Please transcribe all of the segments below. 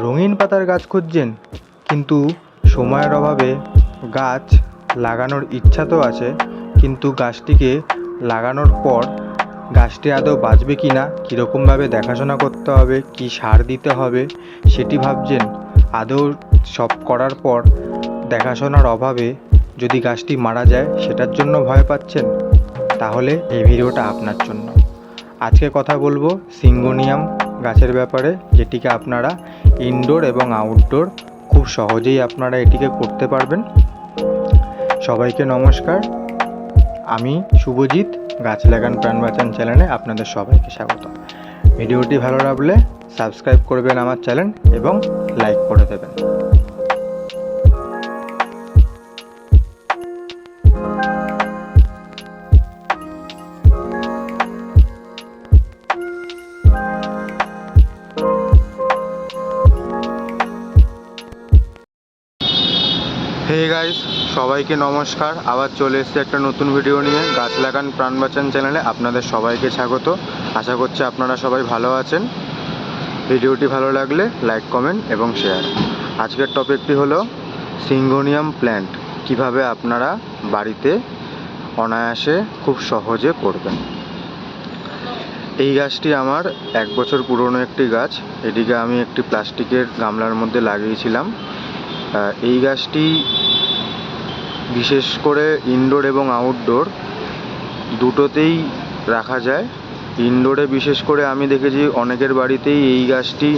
রঙিন পাতার গাছ খুঁজছেন, কিন্তু সময়ের অভাবে গাছ লাগানোর ইচ্ছা তো আছে, কিন্তু গাছটিকে লাগানোর পর গাছটি আদৌ বাঁচবে কি না, কীরকমভাবে দেখাশোনা করতে হবে, কী সার দিতে হবে সেটি ভাবছেন। আদৌ সব করার পর দেখাশোনার অভাবে যদি গাছটি মারা যায় সেটার জন্য ভয় পাচ্ছেন, তাহলে এই ভিডিওটা আপনার জন্য। আজকে কথা বলবো সিঙ্গোনিয়াম গাছের ব্যাপারে, যেটিকে আপনারা ইনডোর এবং আউটডোর খুব সহজেই আপনারা এটিকে করতে পারবেন। সবাইকে নমস্কার, আমি শুভজিৎ, গাছ লাগান প্রাণ বাঁচান চ্যানেলে আপনাদের সবাইকে স্বাগত। ভিডিওটি ভালো লাগলে সাবস্ক্রাইব করবেন আমার চ্যানেল এবং লাইক করে দেবেন। হে গাইস, সবাইকে নমস্কার। আবার চলে এসেছি একটা নতুন ভিডিও নিয়ে। গাছ লাগান প্রাণ বাঁচান চ্যানেলে আপনাদের সবাইকে স্বাগত। আশা করছি আপনারা সবাই ভালো আছেন। ভিডিওটি ভালো লাগলে লাইক, কমেন্ট এবং শেয়ার। আজকের টপিকটি হলো সিঙ্গোনিয়াম প্ল্যান্ট কিভাবে আপনারা বাড়িতে অনায়াসে খুব সহজে করবেন। এই গাছটি আমার 1 বছর পুরনো একটি গাছ। এটিকে আমি একটি প্লাস্টিকের গামলার মধ্যে লাগিয়েছিলাম। এই গাছটি বিশেষ করে ইনডোর এবং আউটডোর দুটোতেই রাখা যায়। ইনডোরে বিশেষ করে আমি দেখেছি অনেকের বাড়িতেই এই গাছটি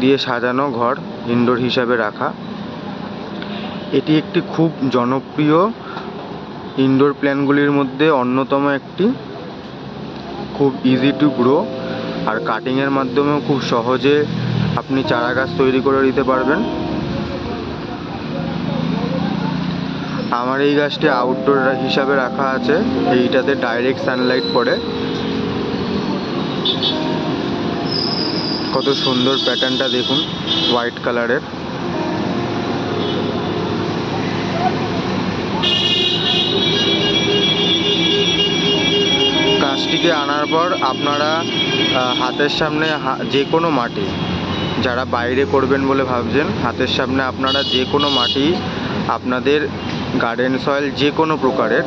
দিয়ে সাজানো ঘর ইনডোর হিসাবে রাখা। এটি একটি খুব জনপ্রিয় ইনডোর প্ল্যান্টগুলির মধ্যে অন্যতম একটি। খুব ইজি টু গ্রো, আর কাটিংয়ের মাধ্যমেও খুব সহজে আপনি চারা গাছ তৈরি করে দিতে পারবেন। আমার এই গাছটি আউটডোর হিসাবে রাখা আছে। এইটাতে ডাইরেক্ট সানলাইট পড়ে। কত সুন্দর প্যাটার্নটা দেখুন, হোয়াইট কালারের। গাছটিকে আনার পর আপনারা হাতের সামনে যে কোনো মাটি, যারা বাইরে করবেন বলে ভাবছেন, হাতের সামনে আপনারা যে কোনো মাটি, আপনাদের গার্ডেন সয়েল যে কোনো প্রকারের,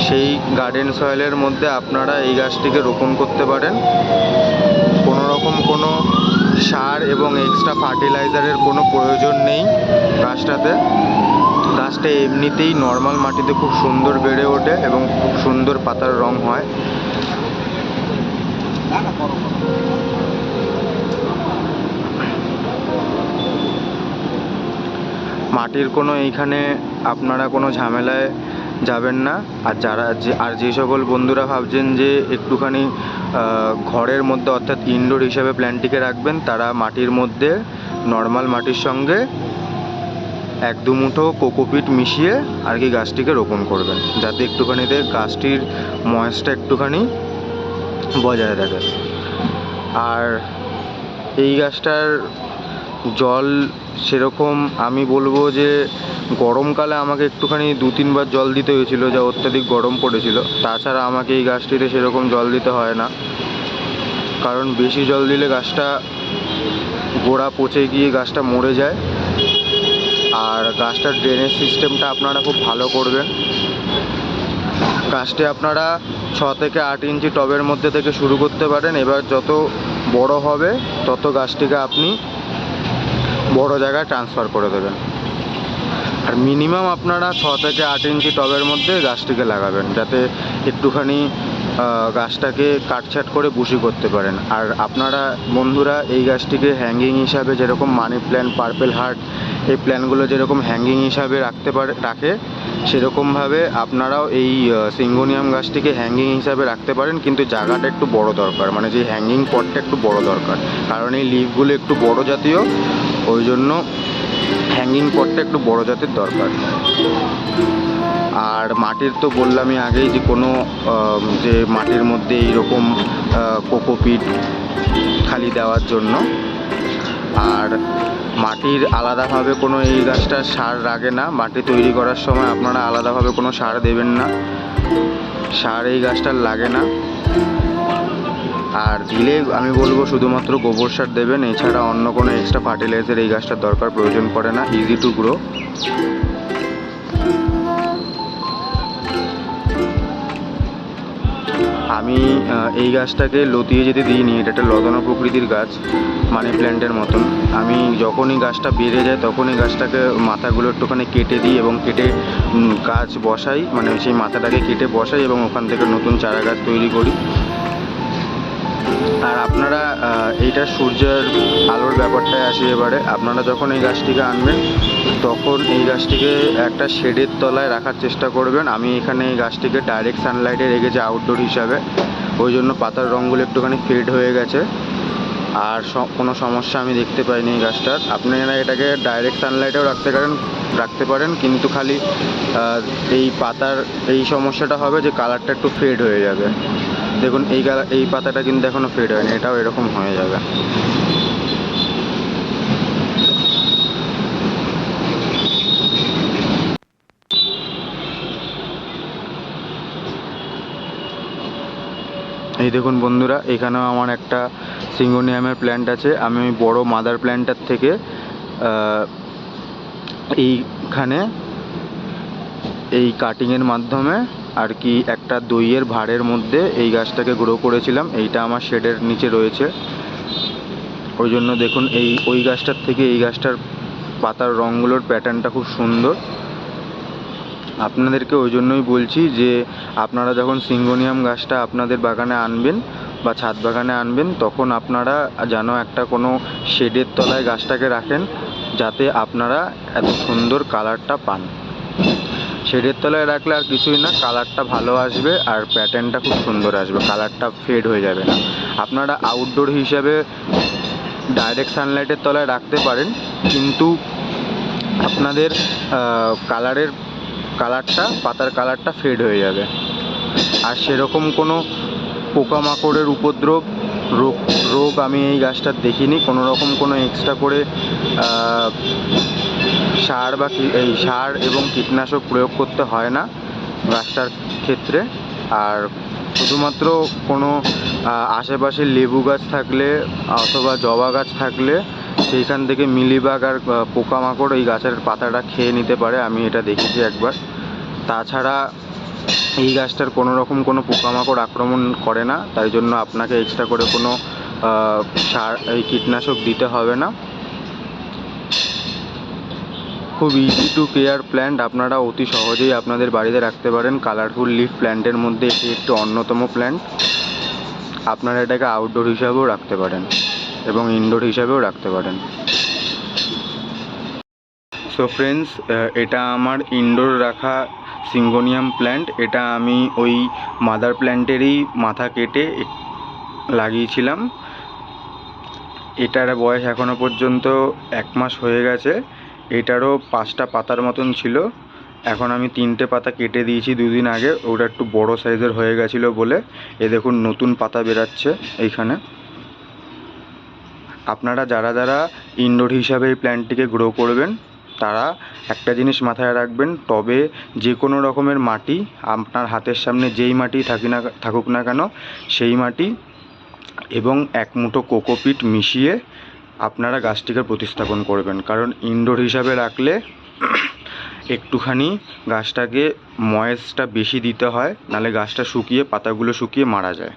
সেই গার্ডেন সয়েলের মধ্যে আপনারা এই গাছটিকে রোপণ করতে পারেন। কোনো রকম কোনো সার এবং এক্সট্রা ফার্টিলাইজারের কোনো প্রয়োজন নেই গাছটাতে। গাছটা এমনিতেই নর্মাল মাটিতে খুব সুন্দর বেড়ে ওঠে এবং খুব সুন্দর পাতার রং হয়। মাটির কোনো এইখানে আপনারা কোনো ঝামেলায় যাবেন না। আর যে সকল বন্ধুরা ভাবছেন যে একটুখানি ঘরের মধ্যে অর্থাৎ ইনডোর হিসাবে প্ল্যান্টটিকে রাখবেন, তারা মাটির মধ্যে নর্মাল মাটির সঙ্গে 1-2 মুঠো কোকোপিট মিশিয়ে আর কি গাছটিকে রোপণ করবেন, যাতে একটুখানিতে গাছটির ময়েসটা একটুখানি বজায় থাকে। আর এই গাছটার জল সেরকম আমি বলবো যে গরমকালে আমাকে একটুখানি 2-3 বার জল দিতে হয়েছিল, যা অত্যাধিক গরম পড়েছিল। তাছাড়া আমাকে এই গাছটিতে সেরকম জল দিতে হয় না, কারণ বেশি জল দিলে গাছটা গোড়া পচে গিয়ে গাছটা মরে যায়। আর গাছটার ড্রেনেজ সিস্টেমটা আপনারা খুব ভালো করবেন। গাছটি আপনারা 6 থেকে 8 ইঞ্চি টবের মধ্যে থেকে শুরু করতে পারেন। এবার যত বড় হবে তত গাছটিকে আপনি বড় জায়গায় ট্রান্সফার করে দেবেন। আর মিনিমাম আপনারা 6 থেকে 8 ইঞ্চি টবের মধ্যে গাছটিকে লাগাবেন, যাতে একটুখানি গাছটাকে কাটছাট করে বুশি করতে পারেন। আর আপনারা বন্ধুরা এই গাছটিকে হ্যাঙ্গিং হিসাবে, যেরকম মানি প্ল্যান্ট, পার্পেল হার্ট, এই প্ল্যান্টগুলো যেরকম হ্যাঙ্গিং হিসাবে রাখে, সেরকমভাবে আপনারাও এই সিঙ্গোনিয়াম গাছটিকে হ্যাঙ্গিং হিসাবে রাখতে পারেন। কিন্তু জায়গাটা একটু বড় দরকার, মানে যে হ্যাঙ্গিং পটটা একটু বড় দরকার, কারণ এই লিফগুলো একটু বড় জাতীয়, ওই জন্য হ্যাঙ্গিং পটটা একটু বড় জাতের দরকার। আর মাটির তো বললামই আগেই যে কোনো যে মাটির মধ্যে এইরকম কোকোপিট খালি দেওয়ার জন্য। আর মাটির আলাদাভাবে কোনো এই গাছটার সার লাগে না। মাটি তৈরি করার সময় আপনারা আলাদাভাবে কোনো সার দেবেন না, সার এই গাছটার লাগে না। আর দিলে আমি বলবো শুধুমাত্র গোবর সার দেবেন, এছাড়া অন্য কোনো এক্সট্রা ফার্টিলাইজার এই গাছটার দরকার প্রয়োজন পড়ে না। Easy to grow. আমি এই গাছটাকে লতিয়ে যেতে দিইনি, এটা একটা লতানো প্রকৃতির গাছ, মানি প্ল্যান্টের মতন। আমি যখনই গাছটা বেড়ে যায় তখনই গাছটাকে মাথাগুলো একটুখানি কেটে দিই এবং কেটে গাছ বসাই, মানে সেই মাথাটাকে কেটে বসাই এবং ওখান থেকে নতুন চারা গাছ তৈরি করি। আর আপনারা এইটা সূর্যের আলোর ব্যাপারটায় আসি এবারে। আপনারা যখন এই গাছটিকে আনবেন তখন এই গাছটিকে একটা শেডের তলায় রাখার চেষ্টা করবেন। আমি এখানে এই গাছটিকে ডাইরেক্ট সানলাইটে রেখেছি আউটডোর হিসাবে, ওই জন্য পাতার রঙগুলো একটুখানি ফেড হয়ে গেছে, আর কোনো সমস্যা আমি দেখতে পাইনি এই গাছটার। আপনারা এটাকে ডাইরেক্ট সানলাইটেও রাখতে পারেন, কিন্তু খালি এই পাতার এই সমস্যাটা হবে যে কালারটা একটু ফেড হয়ে যাবে। দেখুন এই পাতাটা কিন্তু এখনও ফেড হয়নি, এটাও এরকম হয়ে যাবে। এই দেখুন বন্ধুরা, এখানেও আমার একটা সিঙ্গোনিয়ামের প্ল্যান্ট আছে। আমি ওই বড়ো মাদার প্ল্যান্টটার থেকে এইখানে এই কাটিংয়ের মাধ্যমে আর কি একটা দইয়ের ভাঁড়ের মধ্যে এই গাছটাকে গ্রো করেছিলাম। এইটা আমার শেডের নিচে রয়েছে, ওই জন্য দেখুন ওই গাছটার থেকে এই গাছটার পাতার রঙগুলোর প্যাটার্নটা খুব সুন্দর। আপনাদেরকে ওই জন্যই বলছি যে আপনারা যখন সিঙ্গোনিয়াম গাছটা আপনাদের বাগানে আনবেন বা ছাদ বাগানে আনবেন, তখন আপনারা যেন একটা কোনো শেডের তলায় গাছটাকে রাখেন, যাতে আপনারা এত সুন্দর কালারটা পান। শেডের তলায় রাখলে আর কিছুই না, কালারটা ভালো আসবে আর প্যাটার্নটা খুব সুন্দর আসবে, কালারটা ফেড হয়ে যাবে না। আপনারা আউটডোর হিসাবে ডাইরেক্ট সানলাইটের তলায় রাখতে পারেন, কিন্তু আপনাদের পাতার কালারটা ফেড হয়ে যাবে। আর সেরকম কোনো পোকামাকড়ের উপদ্রব রোগ আমি এই গাছটার দেখিনি। কোনো রকম কোনো এক্সট্রা করে সার এবং কীটনাশক প্রয়োগ করতে হয় না গাছটার ক্ষেত্রে। আর শুধুমাত্র কোনো আশেপাশে লেবু গাছ থাকলে অথবা জবা গাছ থাকলে সেইখান থেকে মিলিবাগ আর পোকামাকড় এই গাছের পাতাটা খেয়ে নিতে পারে, আমি এটা দেখেছি একবার। তাছাড়া এই গাছটার কোনো রকম কোনো পোকামাকড় আক্রমণ করে না, তাই জন্য আপনাকে এক্সট্রা করে কোনো কীটনাশক দিতে হবে না। খুব ইজি টু কেয়ার প্ল্যান্ট, আপনারা অতি সহজেই আপনাদের বাড়িতে রাখতে পারেন। কালারফুল লিফ প্ল্যান্টের মধ্যে এটি একটি অন্যতম প্ল্যান্ট। আপনারা এটাকে আউটডোর হিসাবেও রাখতে পারেন এবং ইনডোর হিসাবেও রাখতে পারেন। সো ফ্রেন্ডস, এটা আমার ইনডোর রাখা সিঙ্গোনিয়াম প্ল্যান্ট। এটা আমি ওই মাদার প্ল্যান্টেরই মাথা কেটে লাগিয়েছিলাম। এটার বয়স এখনও পর্যন্ত 1 মাস হয়ে গেছে। এটারও 5টা পাতার মতন ছিল, এখন আমি 3টে পাতা কেটে দিয়েছি 2 দিন আগে। ওটা একটু বড় সাইজের হয়ে গেছিলো বলে দেখুন নতুন পাতা বেরাচ্ছে এইখানে। আপনারা যারা ইনডোর হিসাবে এই প্ল্যান্টটিকে গ্রো করবেন, তারা একটা জিনিস মাথায় রাখবেন, টবে যে কোনো রকমের মাটি, আপনার হাতের সামনে যেই মাটি থাকুক না কেন, সেই মাটি এবং 1 মুঠো কোকোপিট মিশিয়ে আপনারা গাছটিকে প্রতিস্থাপন করবেন। কারণ ইনডোর হিসাবে রাখলে একটুখানি গাছটাকে ময়েসটা বেশি দিতে হয়, নাহলে গাছটা পাতাগুলো শুকিয়ে মারা যায়।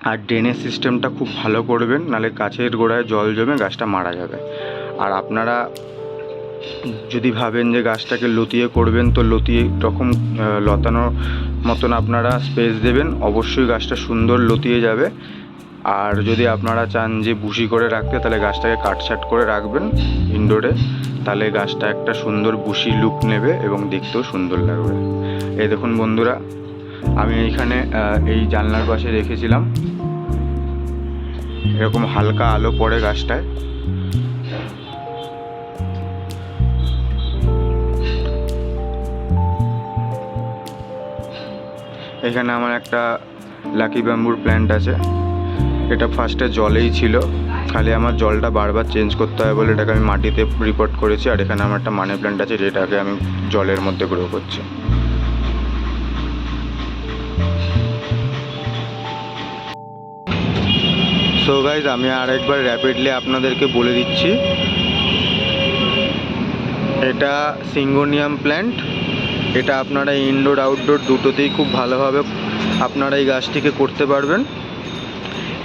আর ড্রেনেজ সিস্টেমটা খুব ভালো করবেন, নাহলে গাছের গোড়ায় জল জমে গাছটা মারা যাবে। আর আপনারা যদি ভাবেন যে গাছটাকে লতিয়ে করবেন, তো লতিয়ে রকম লতানোর মতন আপনারা স্পেস দেবেন, অবশ্যই গাছটা সুন্দর লতিয়ে যাবে। আর যদি আপনারা চান যে বুশি করে রাখতে, তাহলে গাছটাকে কাটছাট করে রাখবেন ইনডোরে, তাহলে গাছটা একটা সুন্দর বুশি লুক নেবে এবং দেখতেও সুন্দর লাগবে। এই দেখুন বন্ধুরা, আমি এইখানে এই জানলার পাশে রেখেছিলাম, এরকম হালকা আলো পড়ে গাছটায়। এখানে আমার একটা লাকি ব্যাম্বুর প্ল্যান্ট আছে। এটা ফার্স্টে জলেই ছিল, খালি আমার জলটা বারবার চেঞ্জ করতে হয় বলে এটাকে আমি মাটিতে রিপোর্ট করেছি। আর এখানে আমার একটা মানি প্ল্যান্ট আছে, যেটাকে আমি জলের মধ্যে গ্রো করছি। সো গাইজ আমি আরেকবার র্যাপিডলি আপনাদেরকে বলে দিচ্ছি, এটা সিঙ্গোনিয়াম প্ল্যান্ট। এটা আপনারা ইনডোর আউটডোর দুটোতেই খুব ভালোভাবে আপনারা এই গাছটিকে করতে পারবেন।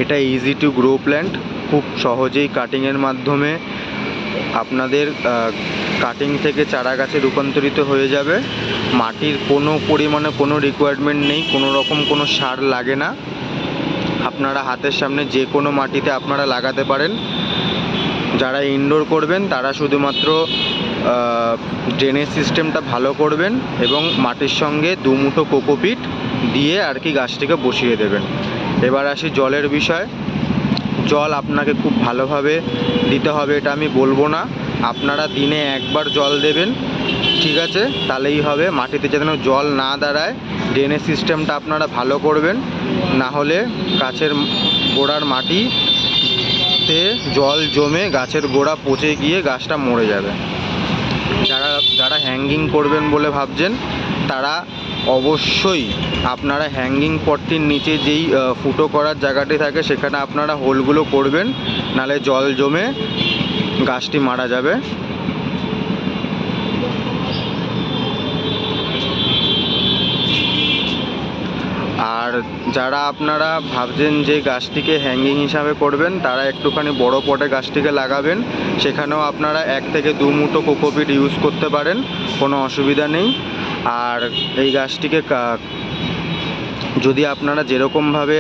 এটা ইজি টু গ্রো প্ল্যান্ট, খুব সহজেই কাটিংয়ের মাধ্যমে আপনাদের কাটিং থেকে চারা গাছে রূপান্তরিত হয়ে যাবে। মাটির কোনো পরিমাণে কোনো রিকোয়ারমেন্ট নেই, কোনো রকম কোনো সার লাগে না। আপনারা হাতের সামনে যে কোনো মাটিতে আপনারা লাগাতে পারেন। যারা ইনডোর করবেন তারা শুধুমাত্র ড্রেনেজ সিস্টেমটা ভালো করবেন এবং মাটির সঙ্গে 2 মুঠো কোকোপিট দিয়ে আর কি গাছটিকে বসিয়ে দেবেন। এবার আসি জলের বিষয়। জল আপনাকে খুব ভালোভাবে দিতে হবে এটা আমি বলবো না, আপনারা দিনে একবার জল দেবেন, ঠিক আছে? তাহলেই হবে। মাটিতে যেন জল না দাঁড়ায়, ড্রেনেজ সিস্টেমটা আপনারা ভালো করবেন, না হলে গাছের গোড়ার মাটিতে জল জমে গাছের গোড়া পচে গিয়ে গাছটা মরে যাবে। যারা হ্যাঙ্গিং করবেন বলে ভাবছেন তারা অবশ্যই আপনারা হ্যাঙ্গিং পটটির নিচে যেই ফুটো করার জায়গাটি থাকে সেখানে আপনারা হোলগুলো করবেন, নাহলে জল জমে গাছটি মারা যাবে। আর যারা আপনারা ভাবছেন যে গাছটিকে হ্যাঙ্গিং হিসাবে করবেন তারা একটুখানি বড় পটে গাছটিকে লাগাবেন, সেখানেও আপনারা 1 থেকে 2 মুঠো কোকোপিট ইউজ করতে পারেন, কোনো অসুবিধা নেই। আর এই গাছটিকে যদি আপনারা যেরকমভাবে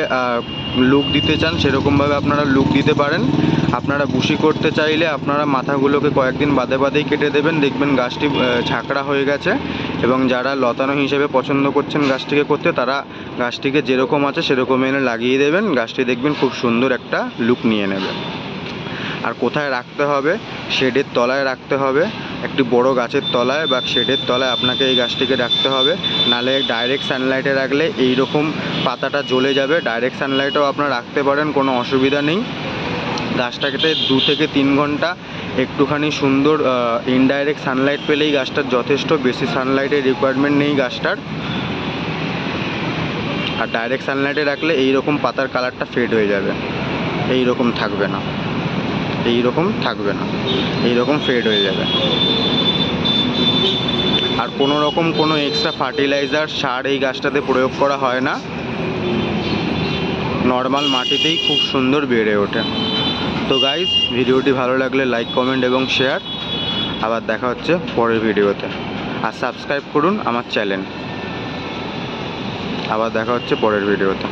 লুক দিতে চান সেরকমভাবে আপনারা লুক দিতে পারেন। আপনারা বুশি করতে চাইলে আপনারা মাথাগুলোকে কয়েকদিন বাদে বাদেই কেটে দেবেন, দেখবেন গাছটি ঝাঁকড়া হয়ে গেছে। এবং যারা লতানো হিসেবে পছন্দ করছেন গাছটিকে করতে, তারা গাছটিকে যেরকম আছে সেরকম এনে লাগিয়ে দেবেন, গাছটি দেখবেন খুব সুন্দর একটা লুক নিয়ে নেবে। আর কোথায় রাখতে হবে? শেডের তলায় রাখতে হবে, একটি বড় গাছের তলায় বা শেডের তলায় আপনাকে এই গাছটিকে রাখতে হবে, নাহলে ডাইরেক্ট সানলাইটে রাখলে এই রকম পাতাটা জ্বলে যাবে। ডাইরেক্ট সানলাইটেও আপনারা রাখতে পারেন, কোনো অসুবিধা নেই। গাছটাকে 2 থেকে 3 ঘন্টা একটুখানি সুন্দর ইনডাইরেক্ট সানলাইট পেলেই গাছটার যথেষ্ট, বেশি সানলাইটের রিকোয়ারমেন্ট নেই গাছটার। আর ডাইরেক্ট সানলাইটে রাখলে এই রকম পাতার কালারটা ফেড হয়ে যাবে, এই রকম থাকবে না, এই রকম থাকবে না, এই রকম ফেড হয়ে যাবে। আর কোনো রকম কোনো এক্সট্রা ফার্টিলাইজার সার এই গাছটাতে প্রয়োগ করা হয় না, নর্মাল মাটিতেই খুব সুন্দর বেড়ে ওঠে। তো গাইজ, ভিডিওটি ভালো লাগলে লাইক, কমেন্ট এবং শেয়ার। আবার দেখা হচ্ছে পরের ভিডিওতে। আর সাবস্ক্রাইব করুন আমার চ্যানেল। আবার দেখা হচ্ছে পরের ভিডিওতে।